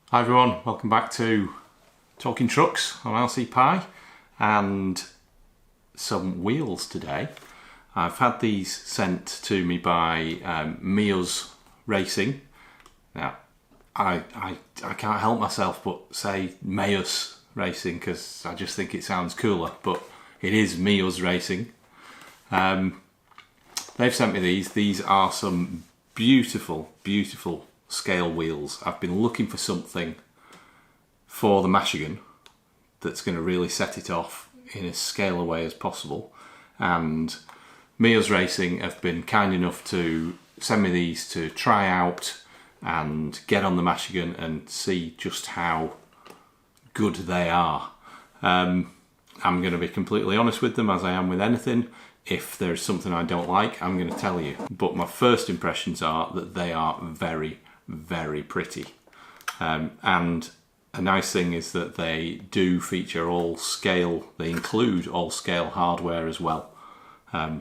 Hi everyone, welcome back to Talking Trucks on LC Pi and some wheels today. I've had these sent to me by Meus Racing. Now, I can't help myself but say Meus Racing because I just think it sounds cooler, but it is Meus Racing. They've sent me these. These are some beautiful, beautiful scale wheels. I've been looking for something for the Mashigan that's going to really set it off in as scale a way as possible, and Meus Racing have been kind enough to send me these to try out and get on the Mashigan and see just how good they are. I'm going to be completely honest with them, as I am with anything. If there's something I don't like, I'm going to tell you. But my first impressions are that they are very, very pretty. And a nice thing is that they do feature all scale, they include all scale hardware as well.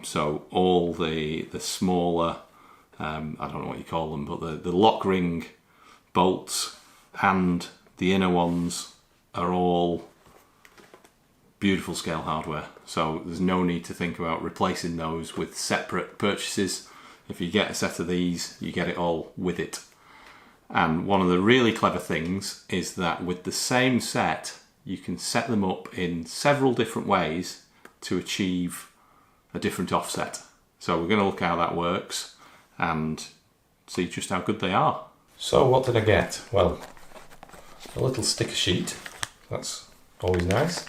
So all the smaller, I don't know what you call them, but the lock ring bolts and the inner ones are all beautiful scale hardware. So there's no need to think about replacing those with separate purchases. If you get a set of these, you get it all with it. And one of the really clever things is that with the same set, you can set them up in several different ways to achieve a different offset. So we're going to look how that works and see just how good they are. So what did I get? Well, a little sticker sheet. That's always nice.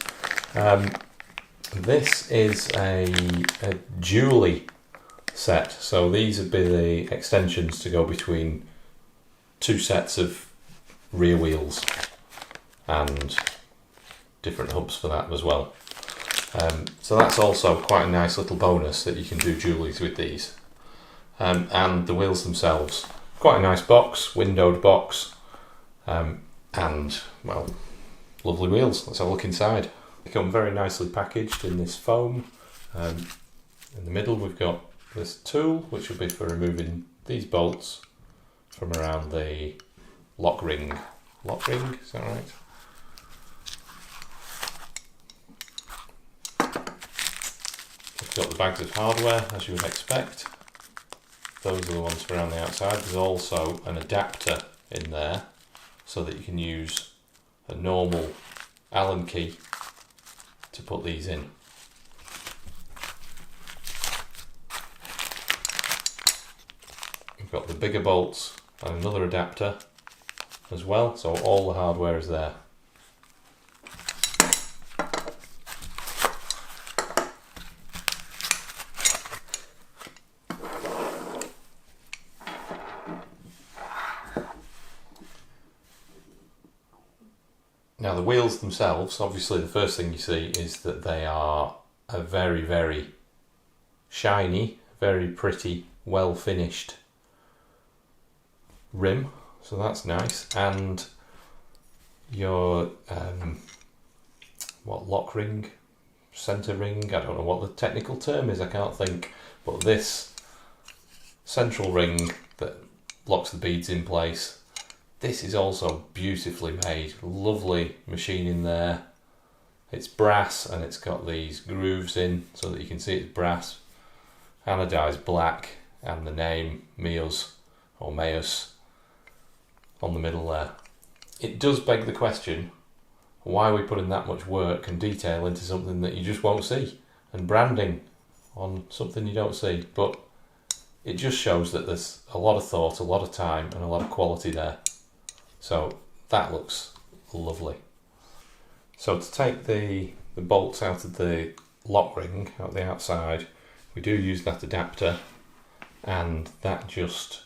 This is a dually set. So these would be the extensions to go between two sets of rear wheels and different hubs for that as well. So that's also quite a nice little bonus that you can do dualies with these. And the wheels themselves, quite a nice box, windowed box, and well, lovely wheels. Let's have a look inside. They come very nicely packaged in this foam. In the middle we've got this tool, which will be for removing these bolts from around the lock ring. Lock ring, is that right? We've got the bags of hardware, as you would expect. Those are the ones for around the outside. There's also an adapter in there so that you can use a normal Allen key to put these in. We've got the bigger bolts and another adapter as well, so all the hardware is there. Now the wheels themselves, obviously the first thing you see is that they are a very, very shiny, very pretty, well finished rim, so that's nice. And your lock ring, center ring, I don't know what the technical term is, I can't think, but this central ring that locks the beads in place, this is also beautifully made, lovely machining there. It's brass and it's got these grooves in so that you can see it's brass, anodized black, and the name Meus or Meus on the middle there. It does beg the question, why are we putting that much work and detail into something that you just won't see, and branding on something you don't see? But it just shows that there's a lot of thought, a lot of time and a lot of quality there. So that looks lovely. So to take the bolts out of the lock ring out the outside, we do use that adapter, and that just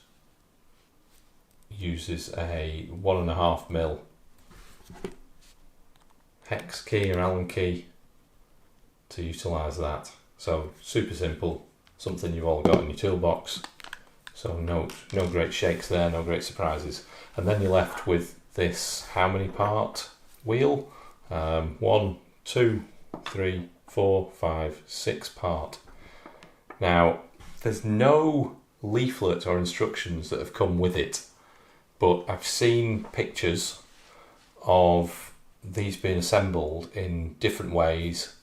uses a 1.5mm hex key or Allen key to utilise that. So super simple, something you've all got in your toolbox. So no great shakes there, no great surprises. And then you're left with this how many part wheel? 1, 2, 3, 4, 5, 6 part. Now there's no leaflet or instructions that have come with it, but I've seen pictures of these being assembled in different ways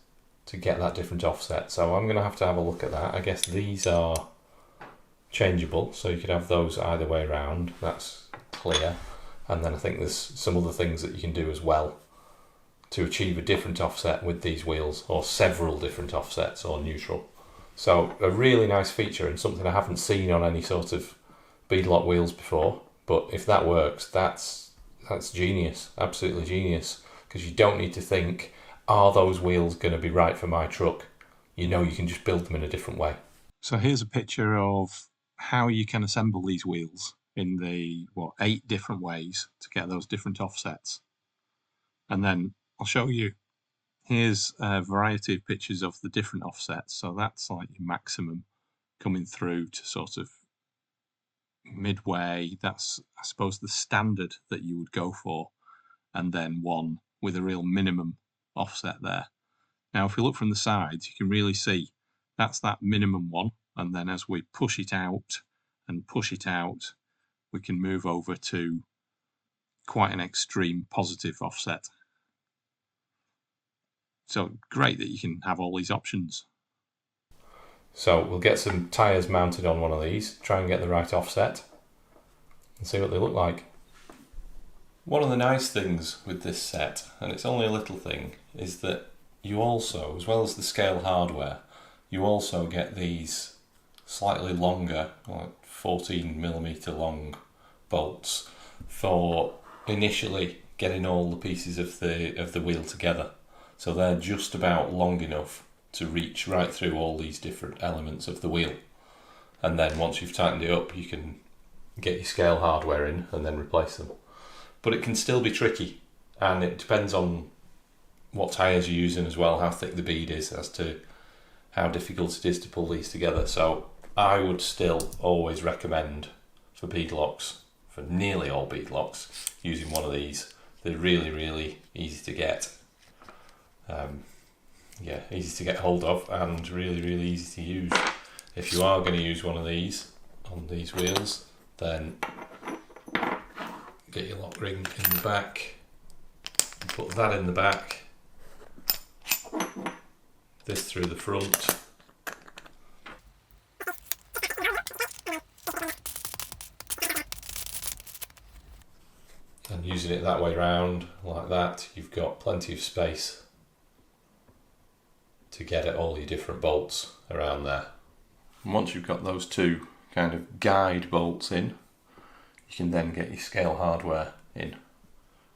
to get that different offset. So I'm going to have a look at that. I guess these are changeable, so you could have those either way around. That's clear. And then I think there's some other things that you can do as well to achieve a different offset with these wheels, or several different offsets or neutral. So a really nice feature and something I haven't seen on any sort of beadlock wheels before. But if that works, that's genius, absolutely genius, because you don't need to think, are those wheels going to be right for my truck? You know, you can just build them in a different way. So here's a picture of how you can assemble these wheels in the 8 different ways to get those different offsets. And then I'll show you, here's a variety of pictures of the different offsets. So that's like your maximum coming through to sort of midway. That's, I suppose, the standard that you would go for, and then one with a real minimum offset there. Now, if we look from the sides, you can really see that's that minimum one, and then as we push it out and push it out, we can move over to quite an extreme positive offset. So great that you can have all these options. So we'll get some tyres mounted on one of these, try and get the right offset, and see what they look like. One of the nice things with this set, and it's only a little thing, is that you also, as well as the scale hardware, you also get these slightly longer, like 14mm long bolts for initially getting all the pieces of the wheel together. So they're just about long enough to reach right through all these different elements of the wheel. And then once you've tightened it up, you can get your scale hardware in and then replace them. But it can still be tricky, and it depends on what tyres you're using as well, how thick the bead is, as to how difficult it is to pull these together. So I would still always recommend for beadlocks, for nearly all beadlocks, using one of these. They're really, really easy to get. Easy to get hold of and really, really easy to use. If you are going to use one of these on these wheels, then get your lock ring in the back, put that in the back, this through the front, and using it that way round like that, you've got plenty of space to get at all your different bolts around there. And once you've got those two kind of guide bolts in, you can then get your scale hardware in,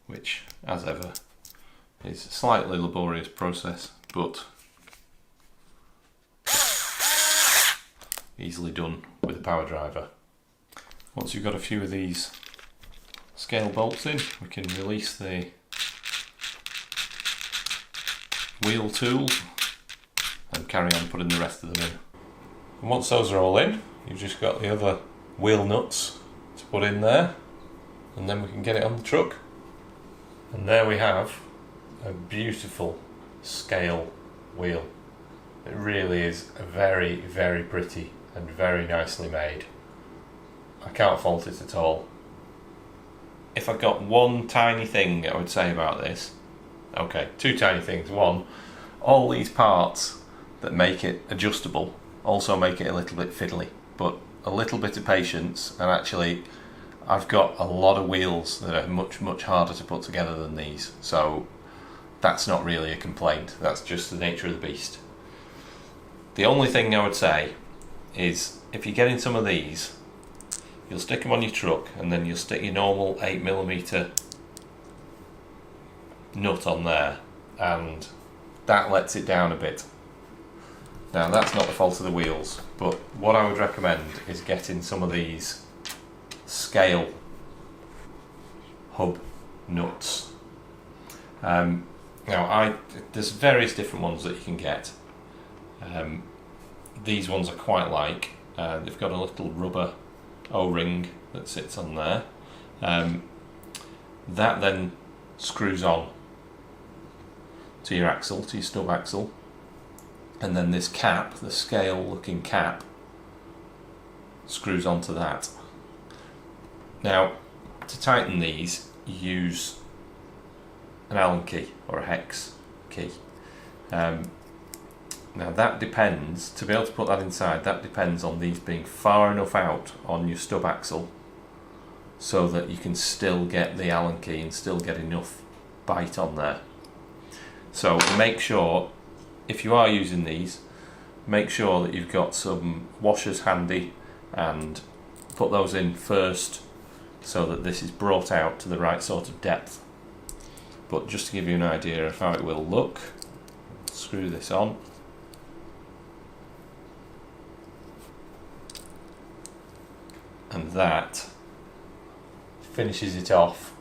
which, as ever, is a slightly laborious process, but easily done with a power driver. Once you've got a few of these scale bolts in, we can release the wheel tool and carry on putting the rest of them in. And once those are all in, you've just got the other wheel nuts to put in there, and then we can get it on the truck. And there we have a beautiful scale wheel. It really is very, very pretty and very nicely made. I can't fault it at all. If I got one tiny thing I would say about this, okay, two tiny things. One, all these parts that make it adjustable also make it a little bit fiddly, but a little bit of patience, and actually I've got a lot of wheels that are much, much harder to put together than these, so that's not really a complaint. That's just the nature of the beast. The only thing I would say is, if you're getting some of these, you'll stick them on your truck and then you'll stick your normal 8mm nut on there, and that lets it down a bit. Now, that's not the fault of the wheels, but what I would recommend is getting some of these scale hub nuts. There's various different ones that you can get. These ones I quite like. They've got a little rubber O-ring that sits on there. That then screws on to your axle, to your stub axle, and then this cap, the scale looking cap, screws onto that. Now, to tighten these, you use an Allen key or a hex key. Now that depends, to be able to put that inside, that depends on these being far enough out on your stub axle so that you can still get the Allen key and still get enough bite on there. So make sure, if you are using these, make sure that you've got some washers handy and put those in first so that this is brought out to the right sort of depth. But just to give you an idea of how it will look, screw this on. And that finishes it off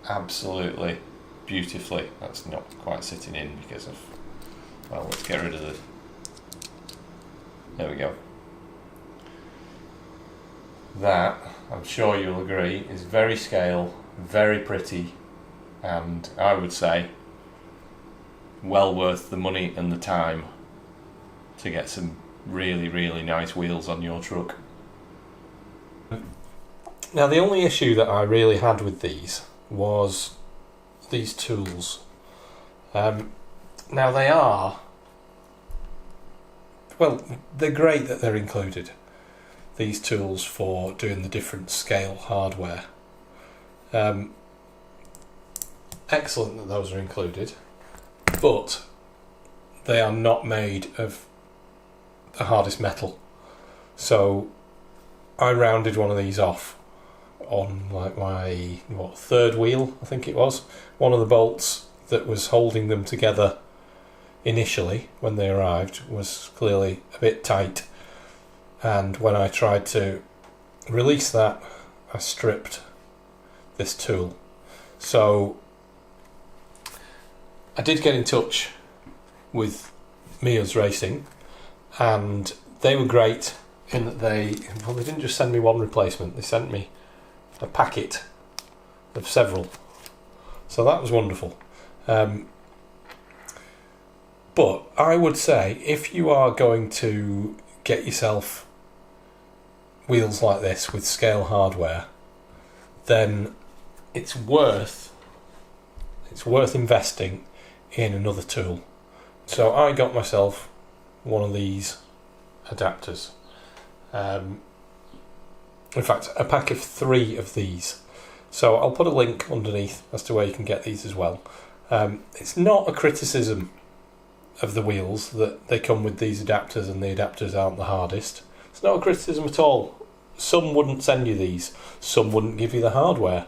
absolutely beautifully. That's not quite sitting in because of, well, let's get rid of the, there we go. That, I'm sure you'll agree, is very scale, very pretty, and I would say well worth the money and the time to get some really, really nice wheels on your truck. Now the only issue that I really had with these was these tools. Now they are, well, they're great that they're included, these tools for doing the different scale hardware. Excellent that those are included, but they are not made of the hardest metal. So I rounded one of these off on like my third wheel, I think it was. One of the bolts that was holding them together initially when they arrived was clearly a bit tight, and when I tried to release that, I stripped this tool. So I did get in touch with Meus Racing, and they were great in that they didn't just send me one replacement, they sent me a packet of several, so that was wonderful. But I would say if you are going to get yourself wheels like this with scale hardware, then it's worth investing in another tool. So I got myself one of these adapters. In fact, a pack of 3 of these. So I'll put a link underneath as to where you can get these as well. It's not a criticism of the wheels that they come with these adapters and the adapters aren't the hardest. It's not a criticism at all. Some wouldn't send you these, some wouldn't give you the hardware.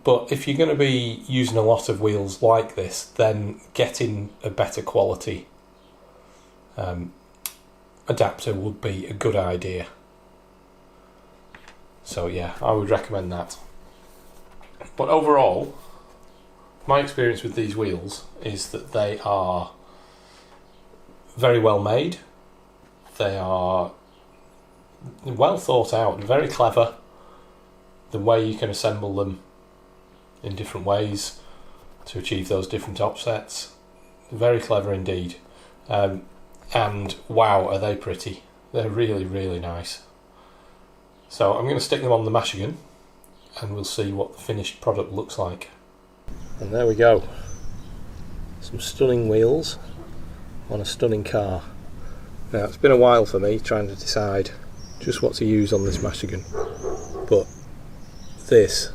But if you're going to be using a lot of wheels like this, then getting a better quality adapter would be a good idea. So yeah, I would recommend that. But overall, my experience with these wheels is that they are very well made. They are well thought out, very clever. The way you can assemble them in different ways to achieve those different offsets, very clever indeed. And wow, are they pretty. They're really, really nice. So I'm going to stick them on the Mashigan and we'll see what the finished product looks like. And there we go. Some stunning wheels on a stunning car. Now it's been a while for me trying to decide just what to use on this Mashigan, but this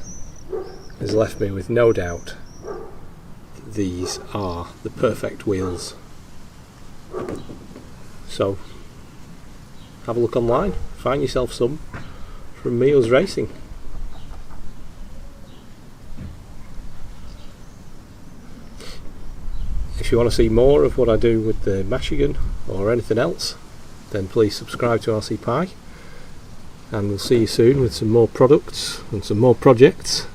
has left me with no doubt that these are the perfect wheels. So have a look online, find yourself some from Meus Racing. If you want to see more of what I do with the Mashigan or anything else, then please subscribe to RC Pie, and we'll see you soon with some more products and some more projects.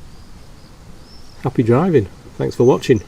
Happy driving. Thanks for watching.